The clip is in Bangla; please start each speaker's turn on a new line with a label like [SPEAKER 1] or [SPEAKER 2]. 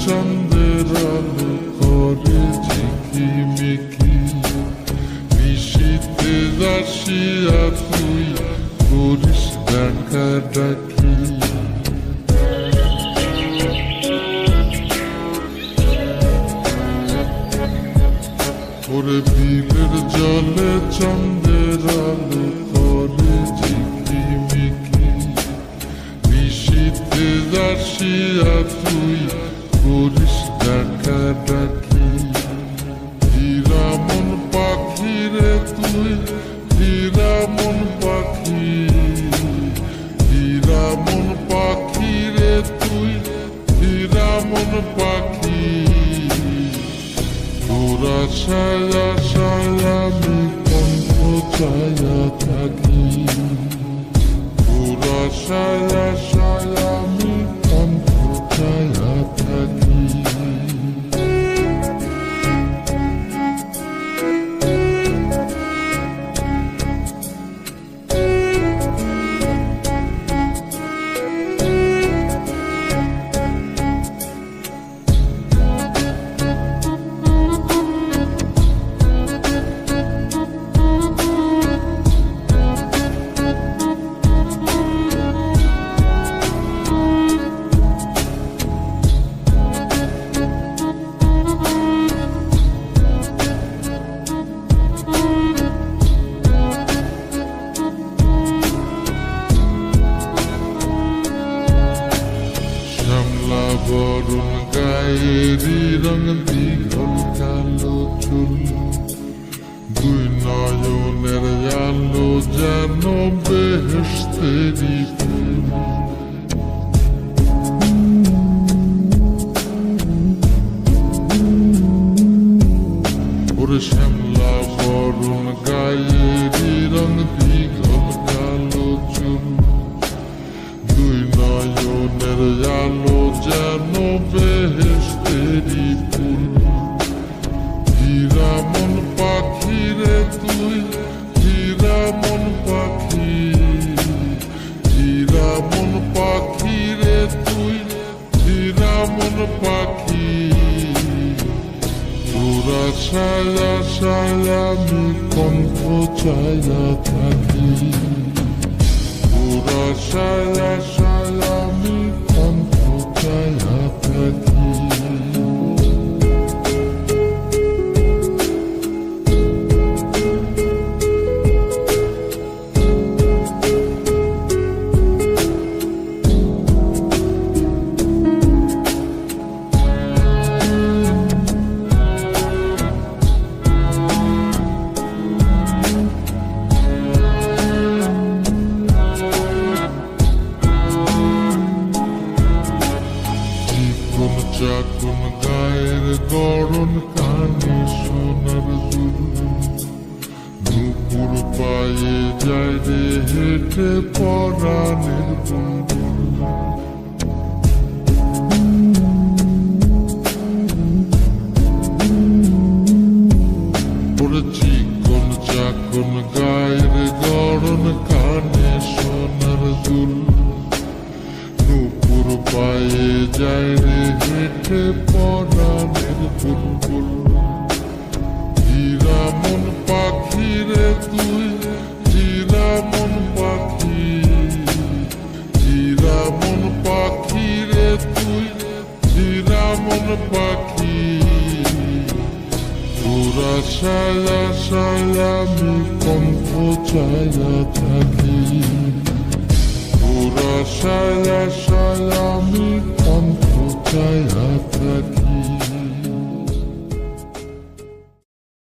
[SPEAKER 1] চন্দ্রের আলো করে ঝিকিমিকি, নিশীথে আসিয়া তুই করিস ডাকাডাকি। ওরে বিলের জলে চন্দ্রের আলো করে ঝিকিমিকি, নিশীথে আসিয়া তুই করিস ডাকাডাকি। হীরা মন পাখি রে তুই, হীরা মন পাখি, হীরা মন পাখি রে তুই, হীরা মন পাখি। তোরা ছায়া ছায়া আমি কণ্ঠ ছায়া থাকি, তোরা ছায়া ছায়া আমি কণ্ঠ ছায়া থাকি। বরুণ গায়েরি রং দীঘল কালো চুল, দুই নয়নের আলো যেন বেহেশতেরি ফুল। ওরে শ্যামলা বরুণ গায়েরি রং দীঘল কালো চুল, দুই নয়নের আলো যেন বেহেশতেরি ফুল। হীরা মন পাখি রে তুই, হীরা মন পাখি, হীরা মন পাখি রে তুই, হীরা মন পাখি। তোরা ছায়া ছায়া আমি কণ্ঠ ছায়া থাকি, তোরা ছায়া ছায়া আমি কণ্ঠ ছায়া থাকি। চাকুন গায়ের গড়ন কানে সোনার দুল, নুপুর পায়ে যায় রে হেঁটে পরাণের বুলবুল। ওরে চিকন চাকুন গায়ের গড়ন কানে সোনার দুল, নুপুর পায়ে যায় রে হেঁটে পরাণের বুলবুল। হীরা মন পাখি রে তুই, হীরা মন পাখি, হীরা মন পাখি রে তুই, হীরা মন পাখি। তোরা ছায়া ছায়া আমি কণ্ঠ ছায়া থাকি, তোরা ছায়া ছায়া আমি